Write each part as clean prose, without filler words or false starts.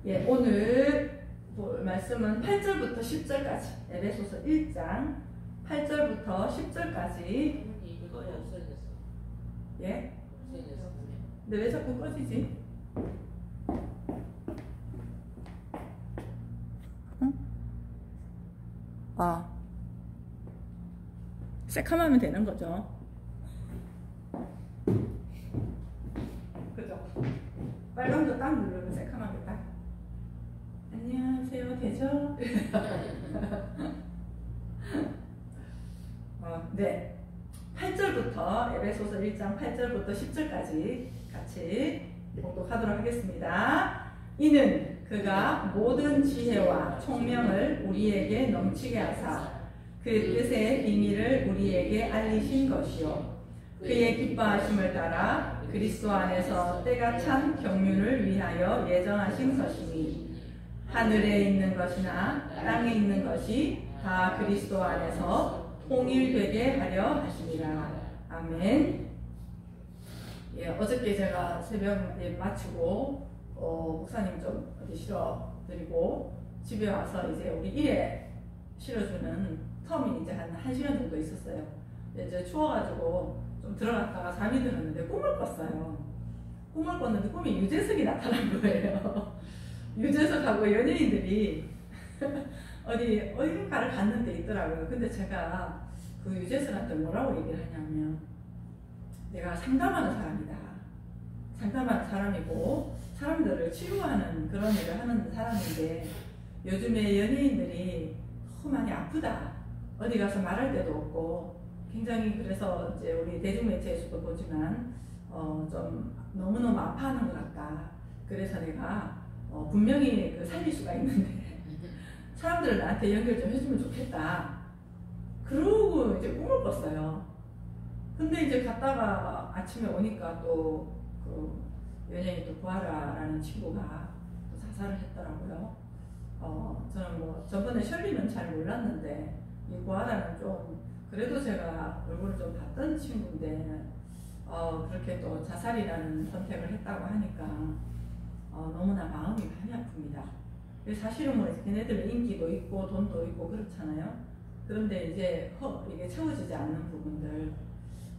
예, 오늘 볼 말씀은 8절부터 10절까지 에베소서 1장 8절부터 10절까지. 이거야 없어졌어. 예? 없어졌어. 근데 왜 자꾸 꺼지지? 응? 아, 새카마면 되는 거죠. 그죠? 빨간 거 딱 누르면 새카맣게 딱. 안녕하세요, 되죠? 네. 8절부터 에베소서 1장 8절부터 10절까지 같이 봉독하도록 하겠습니다. 이는 그가 모든 지혜와 총명을 우리에게 넘치게 하사 그 뜻의 비밀을 우리에게 알리신 것이요 그의 기뻐하심을 따라 그리스도 안에서 때가 찬 경륜을 위하여 예정하신 것이니 하늘에 있는 것이나 땅에 있는 것이 다 그리스도 안에서 통일되게 하려 하시니라. 아멘. 예, 어저께 제가 새벽 예 마치고 목사님 좀 어디 실어드리고 집에 와서 이제 우리 일에 실어주는 텀이 이제 한 1시간 정도 있었어요. 이제 추워가지고 좀 들어갔다가 잠이 들었는데 꿈을 꿨어요. 꿈을 꿨는데 꿈에 유재석이 나타난 거예요. 유재석하고 연예인들이 어디가를 갔는데 있더라고요. 근데 제가 그 유재석한테 뭐라고 얘기를 하냐면 내가 상담하는 사람이다. 상담하는 사람이고 사람들을 치료하는 그런 일을 하는 사람인데 요즘에 연예인들이 너무 많이 아프다. 어디 가서 말할 데도 없고 굉장히 그래서 이제 우리 대중매체에서도 보지만 좀 너무너무 아파하는 것 같다. 그래서 내가 분명히 살릴 수가 있는데 사람들을 나한테 연결 좀 해주면 좋겠다. 그러고 이제 꿈을 꿨어요. 근데 이제 갔다가 아침에 오니까 또 그 연예인 또 구하라라는 친구가 또 자살을 했더라고요. 저는 뭐 저번에 셜리는 잘 몰랐는데 이 구하라는 좀 그래도 제가 얼굴을 좀 봤던 친구인데 그렇게 또 자살이라는 선택을 했다고 하니까 너무나 마음이 많이 아픕니다. 사실은 뭐 걔네들 인기도 있고 돈도 있고 그렇잖아요. 그런데 이제 이게 채워지지 않는 부분들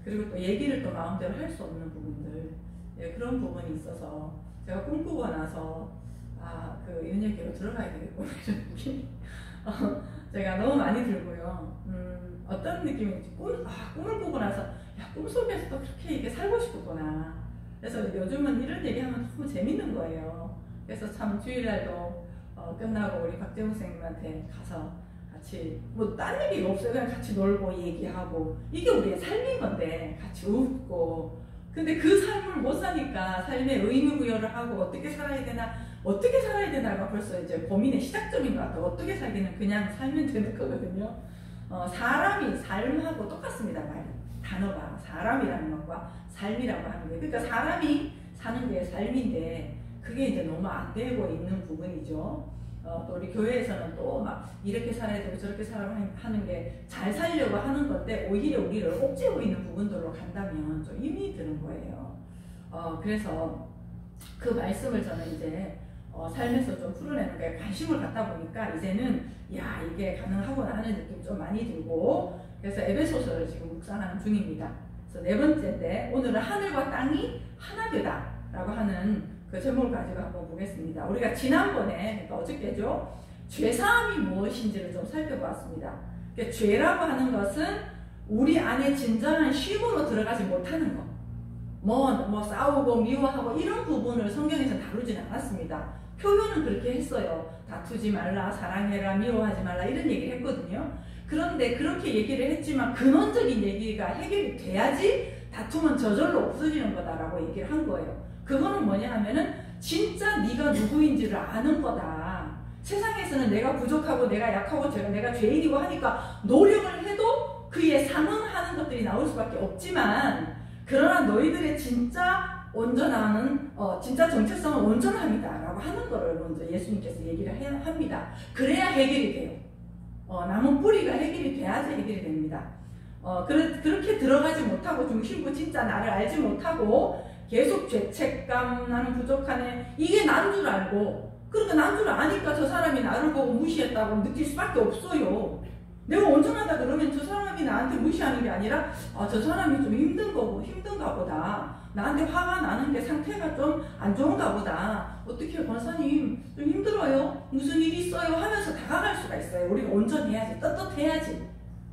그리고 또 얘기를 또 마음대로 할 수 없는 부분들 예, 그런 부분이 있어서 제가 꿈꾸고 나서 그 연예계로 들어가야 되겠구나 이런 느낌 제가 너무 많이 들고요. 어떤 느낌인지 꿈을 꾸고 나서 야, 꿈속에서도 그렇게 이렇게 살고 싶었구나. 그래서 요즘은 이런 얘기하면 너무 재밌는 거예요. 그래서 참 주일날도 끝나고 우리 박재훈 선생님한테 가서 같이 뭐 딴 얘기가 없어요. 그냥 같이 놀고 얘기하고 이게 우리의 삶인 건데 같이 웃고 근데 그 삶을 못 사니까 삶의 의미 부여를 하고 어떻게 살아야 되나가 벌써 이제 고민의 시작점인 것 같아요. 어떻게 살기는 그냥 살면 되는 거거든요. 사람이 삶하고 똑같습니다. 말이 단어가 사람이라는 것과 삶이라고 하는 게 그러니까 사람이 사는 게 삶인데 그게 이제 너무 안 되고 있는 부분이죠. 또 우리 교회에서는 또 막 이렇게 살아야 되고 저렇게 살아야 하는 게 잘 살려고 하는 건데 오히려 우리를 옥죄고 있는 부분들로 간다면 좀 힘이 드는 거예요. 그래서 그 말씀을 저는 이제 삶에서 좀 풀어내는 거에 관심을 갖다 보니까 이제는 야 이게 가능하구나 하는 느낌 좀 많이 들고 그래서 에베소서를 지금 묵상하는 중입니다. 그래서 네 번째인데 오늘은 하늘과 땅이 하나 되다 라고 하는 그 제목을 가지고 한번 보겠습니다. 우리가 지난번에 그러니까 어저께죠. 죄사함이 무엇인지를 좀 살펴보았습니다. 그러니까 죄라고 하는 것은 우리 안에 진정한 쉼으로 들어가지 못하는 것. 뭐 싸우고 미워하고 이런 부분을 성경에서 다루진 않았습니다. 표현은 그렇게 했어요. 다투지 말라, 사랑해라, 미워하지 말라 이런 얘기를 했거든요. 그런데 그렇게 얘기를 했지만 근원적인 얘기가 해결이 돼야지 다툼은 저절로 없어지는 거다라고 얘기를 한 거예요. 그거는 뭐냐 하면은 진짜 네가 누구인지를 아는 거다. 세상에서는 내가 부족하고 내가 약하고 내가 죄인이고 하니까 노력을 해도 그에 상응하는 것들이 나올 수밖에 없지만 그러나 너희들의 진짜 온전함은 진짜 정체성은 온전함이다 라고 하는 거를 먼저 예수님께서 얘기를 합니다. 그래야 해결이 돼요. 남은 뿌리가 해결이 돼야지 해결이 됩니다. 그렇게 들어가지 못하고 중심부 진짜 나를 알지 못하고 계속 죄책감, 나는 부족하네, 이게 난 줄 알고, 그러니까 난 줄 아니까 저 사람이 나를 보고 무시했다고 느낄 수밖에 없어요. 내가 온전하다 그러면 저 사람이 나한테 무시하는 게 아니라 저 사람이 좀 힘든가 보다, 나한테 화가 나는 게 상태가 좀 안 좋은가 보다, 어떻게 권사님 좀 힘들어요? 무슨 일 있어요? 하면서 다가갈 수가 있어요. 우리가 온전해야지, 떳떳해야지.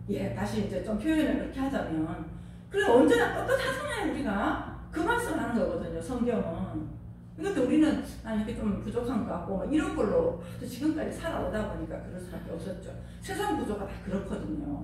예, 다시 이제 좀 표현을 그렇게 하자면, 그래 언제나 떳떳하잖아요. 우리가 그 말씀 하는 거거든요, 성경은. 근데 우리는 이렇게 좀 부족한 것 같고 이런 걸로 지금까지 살아오다 보니까 그럴 수밖에 없었죠. 세상 구조가 다 그렇거든요.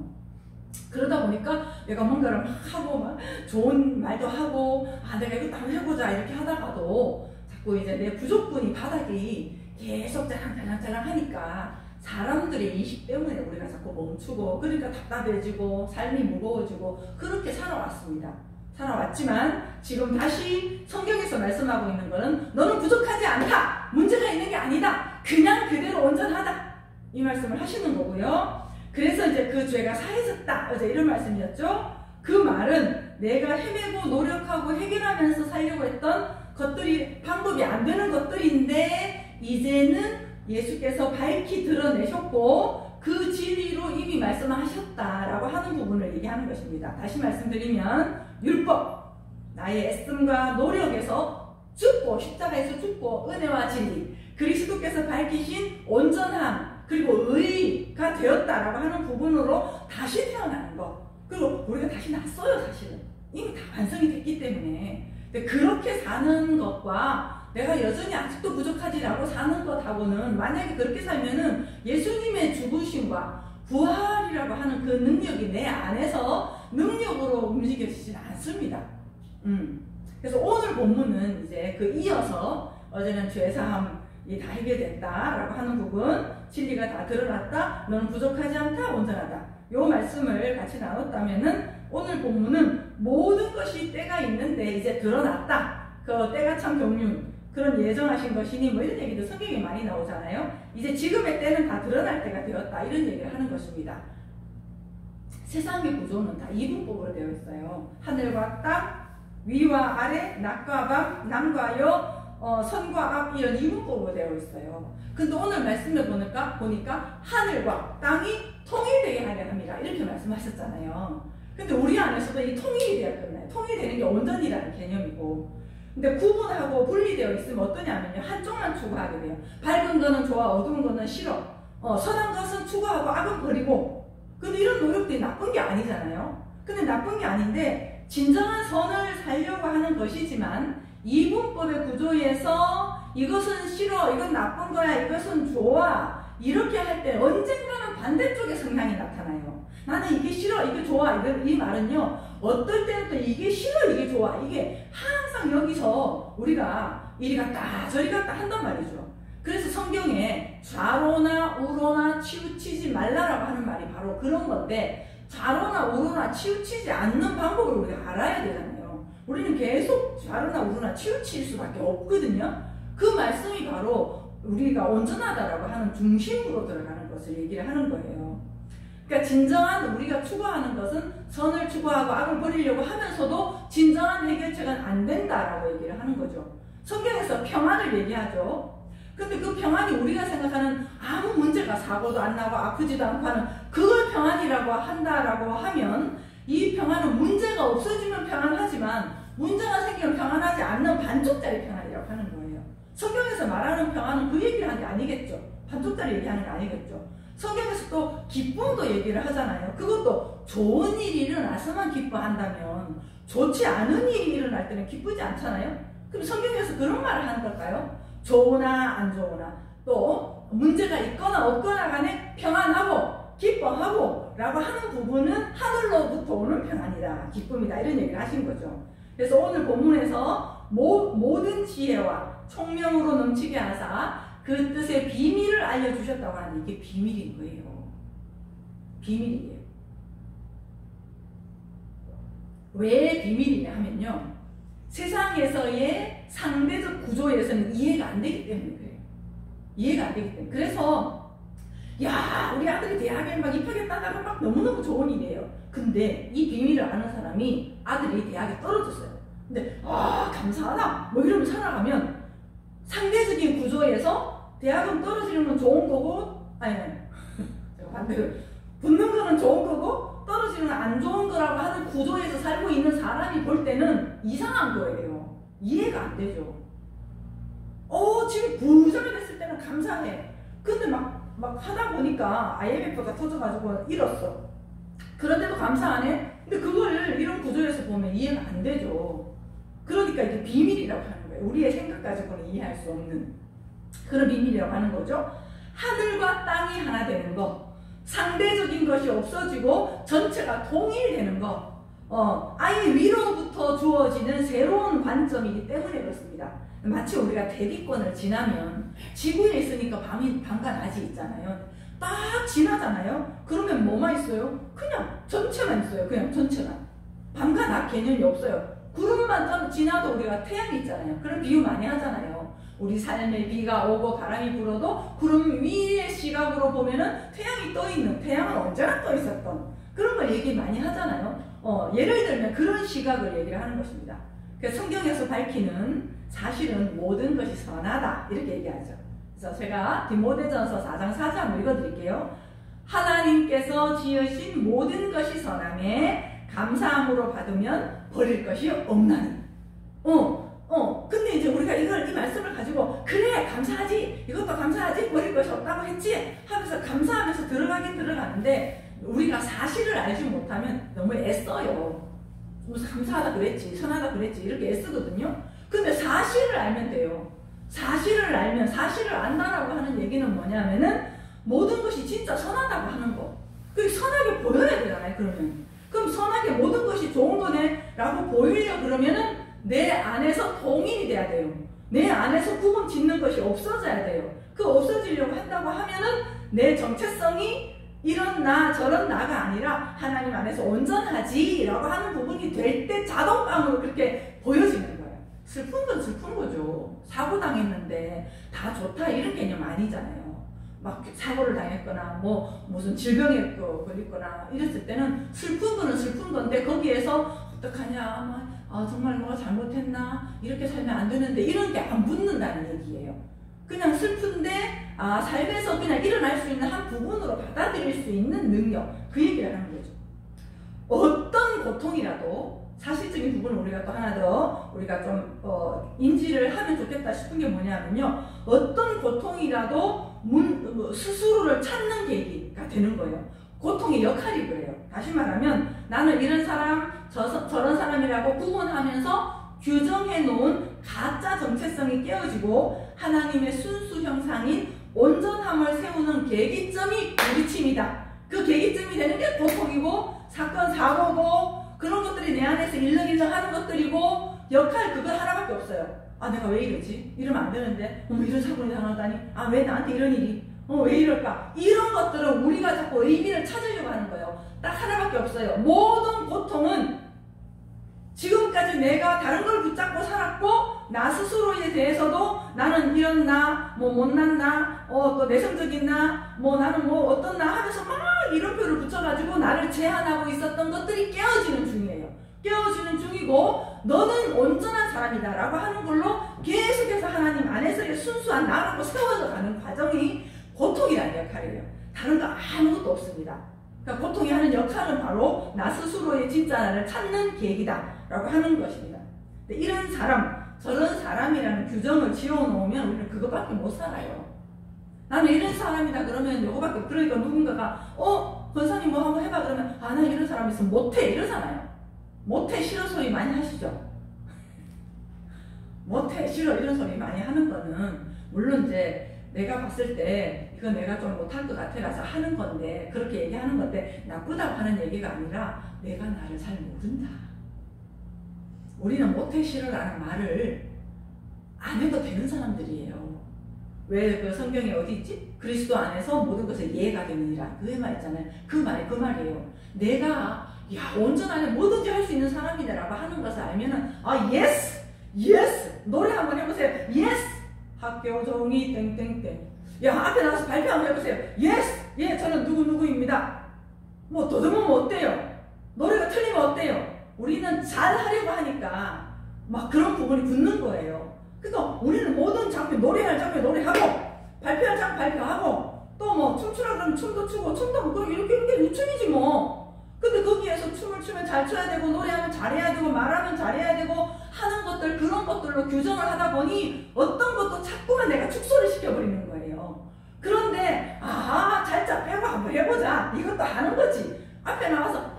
그러다 보니까 내가 뭔가를 막 하고 막 좋은 말도 하고 내가 이것도 한번 해보자 이렇게 하다가도 자꾸 이제 내 부족분이 바닥이 계속 자랑자랑 하니까 사람들의 인식 때문에 우리가 자꾸 멈추고, 그러니까 답답해지고 삶이 무거워지고 그렇게 살아왔습니다. 살아왔지만 지금 다시 성경에서 말씀하고 있는 것은 너는 부족하지 않다, 문제가 있는 게 아니다, 그냥 그대로 온전하다, 이 말씀을 하시는 거고요. 그래서 이제 그 죄가 사해졌다, 어제 이런 말씀이었죠. 그 말은 내가 헤매고 노력하고 해결하면서 살려고 했던 것들이 방법이 안 되는 것들인데 이제는 예수께서 밝히 드러내셨고 그 진리로 이미 말씀하셨다라고 하는 부분을 얘기하는 것입니다. 다시 말씀드리면 율법, 나의 애씀과 노력에서 죽고 십자가에서 죽고 은혜와 진리, 그리스도께서 밝히신 온전함 그리고 의가 되었다라고 하는 부분으로 다시 태어나는 것, 그리고 우리가 다시 났어요. 사실은 이미 다 완성이 됐기 때문에. 근데 그렇게 사는 것과 내가 여전히 아직도 부족하지라고 사는 것하고는, 만약에 그렇게 살면은 예수님의 죽으심과 부활이라고 하는 그 능력이 내 안에서 능력으로 움직여지진 않습니다. 그래서 오늘 본문은 이제 그 이어서 어제는 죄사함이 다 해결됐다라고 하는 부분, 진리가 다 드러났다, 너는 부족하지 않다, 온전하다, 요 말씀을 같이 나눴다면은 오늘 본문은 모든 것이 때가 있는데 이제 드러났다, 그 때가 참 경륜, 그런 예정하신 것이니 뭐 이런 얘기도 성경에 많이 나오잖아요. 이제 지금의 때는 다 드러날 때가 되었다, 이런 얘기를 하는 것입니다. 세상의 구조는 다 이분법으로 되어 있어요. 하늘과 땅, 위와 아래, 낮과 밤, 남과 여, 선과 악, 이런 이분법으로 되어 있어요. 근데 오늘 말씀을 보니까 하늘과 땅이 통일되게 하려 합니다, 이렇게 말씀하셨잖아요. 근데 우리 안에서도 이 통일이 되었거든요. 통일되는 게 온전이라는 개념이고, 근데 구분하고 분리되어 있으면 어떠냐면요, 한쪽만 추구하게 돼요. 밝은 거는 좋아, 어두운 거는 싫어, 선한 것은 추구하고 악은 버리고. 근데 이런 노력들이 나쁜 게 아니잖아요. 근데 나쁜 게 아닌데 진정한 선을 살려고 하는 것이지만 이분법의 구조에서 이것은 싫어, 이건 나쁜 거야, 이것은 좋아, 이렇게 할 때 언젠가는 반대쪽의 성향이 나타나요. 나는 이게 싫어, 이게 좋아, 이 말은요, 어떨 때는 또 이게 싫어, 이게 좋아, 이게 항상 여기서 우리가 이리 갔다 저리 갔다 한단 말이죠. 그래서 성경에 좌로나 우로나 치우치지 말라라고 하는 말이 바로 그런 건데, 좌로나 우로나 치우치지 않는 방법을 우리가 알아야 되잖아요. 우리는 계속 좌로나 우로나 치우칠 수밖에 없거든요. 그 말씀이 바로 우리가 온전하다라고 하는 중심으로 들어가는 것을 얘기를 하는 거예요. 그러니까 진정한 우리가 추구하는 것은 선을 추구하고 악을 버리려고 하면서도 진정한 해결책은 안 된다라고 얘기를 하는 거죠. 성경에서 평안을 얘기하죠. 근데 그 평안이 우리가 생각하는 아무 문제가, 사고도 안 나고 아프지도 않고 하는 그걸 평안이라고 한다라고 하면, 이 평안은 문제가 없어지면 평안하지만 문제가 생기면 평안하지 않는 반쪽짜리 평안이라고 하는 거예요. 성경에서 말하는 평안은 그 얘기를 하는 게 아니겠죠. 반쪽짜리 얘기하는 게 아니겠죠. 성경에서 또 기쁨도 얘기를 하잖아요. 그것도 좋은 일이 일어나서만 기뻐한다면 좋지 않은 일이 일어날 때는 기쁘지 않잖아요. 그럼 성경에서 그런 말을 하는 걸까요? 좋으나 안 좋으나, 또 문제가 있거나 없거나 간에 평안하고 기뻐하고 라고 하는 부분은 하늘로부터 오는 평안이다, 기쁨이다, 이런 얘기를 하신 거죠. 그래서 오늘 본문에서 모든 지혜와 총명으로 넘치게 하사 그 뜻의 비밀을 알려주셨다고 하는데, 이게 비밀인 거예요. 비밀이에요. 왜 비밀이냐 하면요, 세상에서의 상대적 구조에서는 이해가 안 되기 때문에 그래요. 이해가 안 되기 때문에. 그래서 야, 우리 아들이 대학에 막 입학했다가 막 너무너무 좋은 일이에요. 근데 이 비밀을 아는 사람이 아들이 대학에 떨어졌어요. 근데 감사하다 뭐 이러면 살아가면 상대적인 구조에서 대학은 떨어지는 건 좋은 거고 제가 반대로 붙는 거는 좋은 거고 떨어지는 건 안 좋은 거라고 하는 구조에서 살고 있는 사람이 볼 때는 이상한 거예요. 이해가 안 되죠. 지금 부자가 됐을 때는 감사해. 근데 막 하다 보니까 IMF가 터져가지고 잃었어. 그런데도 감사 안 해? 근데 그걸 이런 구조에서 보면 이해가 안 되죠. 그러니까 이게 비밀이라고 하는 거예요. 우리의 생각 가지고는 이해할 수 없는 그런 비밀이라고 하는 거죠. 하늘과 땅이 하나 되는 거, 상대적인 것이 없어지고 전체가 통일되는 거, 아예 위로부터 주어지는 새로운 관점이기 때문에 그렇습니다. 마치 우리가 대기권을 지나면 지구에 있으니까 밤과 낮이 있잖아요. 딱 지나잖아요. 그러면 뭐만 있어요? 그냥 전체만 있어요. 그냥 전체만. 밤과 낮 개념이 없어요. 구름만 지나도 우리가 태양이 있잖아요. 그런 비유 많이 하잖아요. 우리 삶에 비가 오고 바람이 불어도 구름 위의 시각으로 보면은 태양이 떠있는, 태양은 언제나 떠있었던 그런 걸 얘기 많이 하잖아요. 예를 들면 그런 시각을 얘기를 하는 것입니다. 그래서 성경에서 밝히는 사실은 모든 것이 선하다 이렇게 얘기하죠. 그래서 제가 디모데전서 4장 4장을 읽어드릴게요. 하나님께서 지으신 모든 것이 선함에 감사함으로 받으면 버릴 것이 없나니. 근데 이제 우리가 이 말씀을 가지고 그래 감사하지 이것도 감사하지 버릴 것이 없다고 했지 하면서 감사하면서 들어가긴 들어가는데 우리가 사실을 알지 못하면 너무 애써요. 무슨 감사하다 그랬지 선하다 그랬지 이렇게 애쓰거든요. 근데 사실을 알면 돼요. 사실을 알면 사실을 안다라고 하는 얘기는 뭐냐면은 모든 것이 진짜 선하다고 하는 거. 그게 선하게 보여야 되잖아요. 그럼 선하게 모든 것이 좋은 거네 라고 보이려 그러면은 내 안에서 통일이 돼야 돼요. 내 안에서 구분 짓는 것이 없어져야 돼요. 그 없어지려고 한다고 하면은 내 정체성이 이런 나 저런 나가 아니라 하나님 안에서 온전하지 라고 하는 부분이 될 때 자동감으로 그렇게 보여지는 거예요. 슬픈 건 슬픈 거죠. 사고 당했는데 다 좋다 이런 개념 아니잖아요. 막 사고를 당했거나 무슨 질병에 걸렸거나 이랬을 때는 슬픈 거는 슬픈 건데 거기에서 어떡하냐 정말 뭐가 잘못했나 이렇게 살면 안 되는데 이런 게 안 붙는다는 얘기예요. 그냥 슬픈데 삶에서 그냥 일어날 수 있는 한 부분으로 받아들일 수 있는 능력 그 얘기를 하는 거죠. 어떤 고통이라도 사실적인 부분을 우리가 또 하나 더 우리가 좀 인지를 하면 좋겠다 싶은 게 뭐냐면요. 어떤 고통이라도 스스로를 찾는 계기가 되는 거예요. 고통의 역할이 그래요. 다시 말하면 나는 이런 사람 저런 사람이라고 구분하면서 규정해 놓은 가짜 정체성이 깨어지고 하나님의 순수 형상인 온전함을 세우는 계기점이 부딪힘이다. 그 계기점이 되는 게 고통이고 사건 사고고 그런 것들이 내 안에서 일렁일렁 하는 것들이고 역할 그거 하나밖에 없어요. 내가 왜 이러지? 이러면 안 되는데 이런 사건이 당하다니 왜 나한테 이런 일이 왜 이럴까? 이런 것들은 우리가 자꾸 의미를 찾으려고 하는 거예요. 딱 하나밖에 없어요. 모든 고통은 지금까지 내가 다른 걸 붙잡고 살았고 나 스스로에 대해서도 나는 이런 나, 못난 나, 또 내성적인 나, 나는 어떤 나 하면서 막 이름표를 붙여가지고 나를 제한하고 있었던 것들이 깨어지는 중이에요. 깨어지는 중이고 너는 온전한 사람이다 라고 하는 걸로 계속해서 하나님 안에서의 순수한 나라고 세워져 가는 과정이 고통이라는 역할이에요. 다른 거 아무것도 없습니다. 그러니까 고통이 하는 역할은 바로 나 스스로의 진짜 나를 찾는 계기다 라고 하는 것입니다. 근데 이런 사람 저런 사람이라는 규정을 지어놓으면 우리는 그것밖에 못 살아요. 나는 이런 사람이다 그러면 요거밖에. 그러니까 누군가가 권사님 뭐 한번 해봐 그러면 나 이런 사람 있으면 못해 이러잖아요. 못해 싫어 소리 많이 하시죠. 못해 싫어 이런 소리 많이 하는 거는 물론 이제 내가 봤을 때 이건 내가 좀 못할 것 같아서 하는 건데 그렇게 얘기하는 건데 나쁘다고 하는 얘기가 아니라 내가 나를 잘 모른다. 우리는 못해 싫어라는 말을 안 해도 되는 사람들이에요. 왜 그 성경에 어디 있지? 그리스도 안에서 모든 것을 이해가 되느니라 그 말 있잖아요. 그 말이에요. 내가 온전하게 뭐든지 할 수 있는 사람이다라고 하는 것을 알면은 예스! 예스! 노래 한번 해보세요. 예스! 학교 종이 땡땡땡. 앞에 나가서 발표 한번 해보세요. 예스! 예, 저는 누구누구입니다. 더듬으면 어때요? 노래가 틀리면 어때요? 우리는 잘 하려고 하니까 막 그런 부분이 붙는 거예요. 그러니까 우리는 모든 장면, 노래할 장면 노래하고, 발표할 장면 발표하고, 또 뭐 춤추라 그러면 춤도 추고, 춤도 뭐 그럼 이렇게 유춤이지 뭐. 근데 거기에서 춤을 추면 잘 춰야 되고, 노래하면 잘해야 되고, 말하면 잘해야 되고 하는 것들, 그런 것들로 규정을 하다 보니 어떤 것도 자꾸만 내가 축소를 시켜버리는 거예요. 그런데 잘자 빼고 한번 해보자, 이것도 하는 거지. 앞에 나와서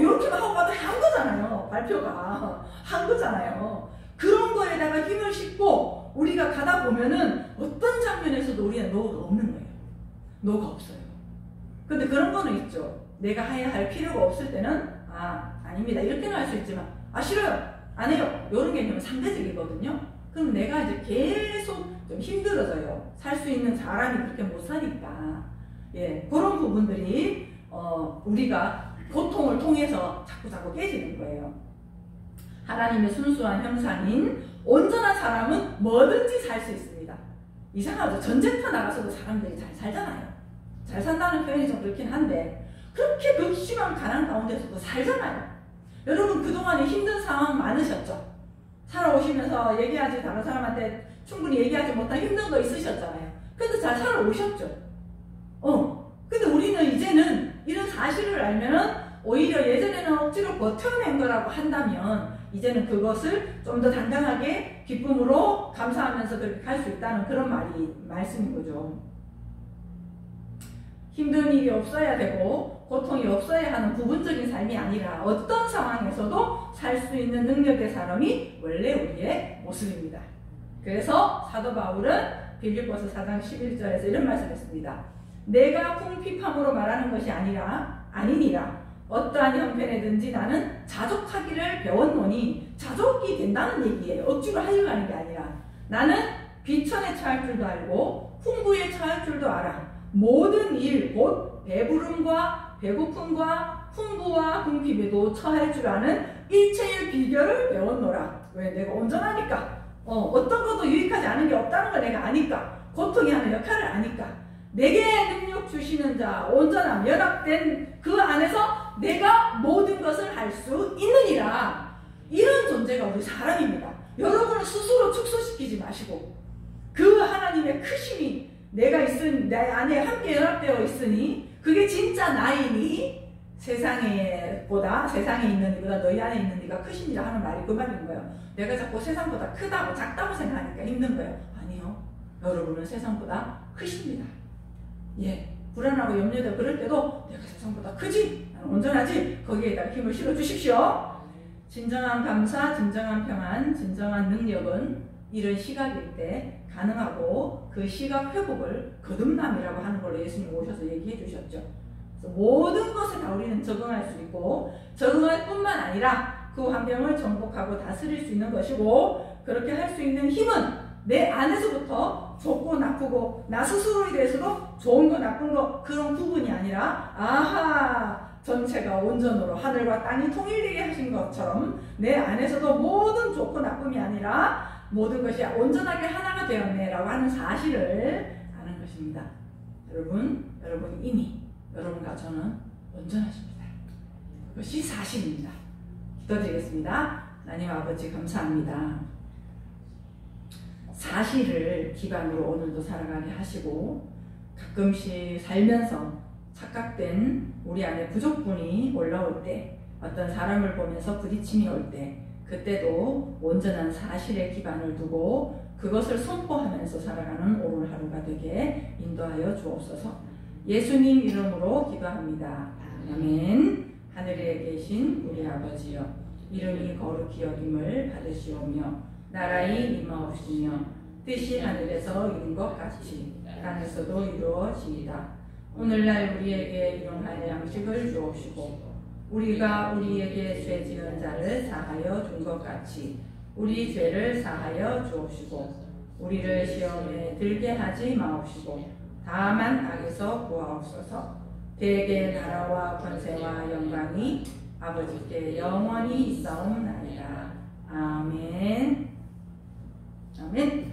이렇게만 하고 봐도 한 거잖아요. 발표가 한 거잖아요. 그런 거에다가 힘을 싣고 우리가 가다 보면은 어떤 장면에서도 우리는 노가 없는 거예요. 노가 없어요. 근데 그런 거는 있죠. 내가 해야 할 필요가 없을 때는 아닙니다, 이렇게는 할 수 있지만 싫어요, 안 해요, 이런 개념은 상대적이거든요. 그럼 내가 이제 계속 좀 힘들어져요. 살 수 있는 사람이 그렇게 못 사니까. 예, 그런 부분들이 우리가 고통을 통해서 자꾸 깨지는 거예요. 하나님의 순수한 형상인 온전한 사람은 뭐든지 살 수 있습니다. 이상하죠? 전쟁터 나가서도 사람들이 잘 살잖아요. 잘 산다는 표현이 좀 그렇긴 한데 그렇게 극심한 가난 가운데서도 살잖아요. 여러분 그동안에 힘든 상황 많으셨죠? 살아오시면서 다른 사람한테 충분히 얘기하지 못한 힘든 거 있으셨잖아요. 근데 잘 살아오셨죠? 근데 우리는 이제는 이런 사실을 알면은 오히려 예전에는 억지로 버텨낸 거라고 한다면 이제는 그것을 좀 더 당당하게 기쁨으로 감사하면서 그렇게 갈 수 있다는 그런 말씀인 거죠. 힘든 일이 없어야 되고 고통이 없어야 하는 부분적인 삶이 아니라 어떤 상황에서도 살 수 있는 능력의 사람이 원래 우리의 모습입니다. 그래서 사도 바울은 빌립보서 4장 11절에서 이런 말씀을 했습니다. 내가 궁핍함으로 말하는 것이 아니니라. 어떠한 형편에든지 나는 자족하기를 배웠노니, 자족이 된다는 얘기예요. 억지로 하려고 하는 게 아니라 나는 비천에 처할 줄도 알고 풍부에 처할 줄도 알아. 모든 일 곧 배부름과 배고픔과 풍부와 궁핍에도 처할 줄 아는 일체의 비결을 배웠노라. 왜? 내가 온전하니까. 어떤 것도 유익하지 않은 게 없다는 걸 내가 아니까. 고통이 하는 역할을 아니까. 내게 능력 주시는 자, 온전함, 연합된 그 안에서 내가 모든 것을 할 수 있느니라. 이런 존재가 우리 사람입니다. 여러분을 스스로 축소시키지 마시고 그 하나님의 크심이 내 안에 함께 연합되어 있으니 그게 진짜 나이니 세상에 있는 이보다 너희 안에 있는 네가 크시니라 하는 말이 그 말인 거예요. 내가 자꾸 세상보다 크다고 작다고 생각하니까 힘든 거예요. 아니요. 여러분은 세상보다 크십니다. 예, 불안하고 염려되고 그럴 때도 내가 세상보다 크지, 나는 온전하지, 거기에다가 힘을 실어 주십시오. 진정한 감사, 진정한 평안, 진정한 능력은 이런 시각일 때 가능하고 그 시각 회복을 거듭남이라고 하는 걸로 예수님 오셔서 얘기해 주셨죠. 그래서 모든 것에 다 우리는 적응할 수 있고 적응할 뿐만 아니라 그 환경을 정복하고 다스릴 수 있는 것이고 그렇게 할 수 있는 힘은 내 안에서부터 좋고 나쁘고 나 스스로에 대해서도 좋은 거 나쁜 거 그런 부분이 아니라 전체가 온전으로 하늘과 땅이 통일되게 하신 것처럼 내 안에서도 모든 좋고 나쁨이 아니라 모든 것이 온전하게 하나가 되었네 라고 하는 사실을 아는 것입니다. 여러분 이미 여러분과 저는 온전하십니다. 그것이 사실입니다. 기도드리겠습니다. 하나님 아버지 감사합니다. 사실을 기반으로 오늘도 살아가게 하시고 가끔씩 살면서 착각된 우리 안에 부족분이 올라올 때 어떤 사람을 보면서 부딪힘이 올 때 그때도 온전한 사실에 기반을 두고 그것을 선포하면서 살아가는 오늘 하루가 되게 인도하여 주옵소서. 예수님 이름으로 기도합니다. 아멘. 하늘에 계신 우리 아버지여, 이름이 거룩히 여김을 받으시오며 나라의 임하옵시며 뜻이 하늘에서 이룬 것 같이 땅에서도 이루어지이다. 오늘날 우리에게 일용할 양식을 주옵시고 우리가 우리에게 죄 지은 자를 사하여 준 것 같이 우리 죄를 사하여 주옵시고 우리를 시험에 들게 하지 마옵시고 다만 악에서 구하옵소서. 대개 나라와 권세와 영광이 아버지께 영원히 있사옵나이다. 아멘. 아멘.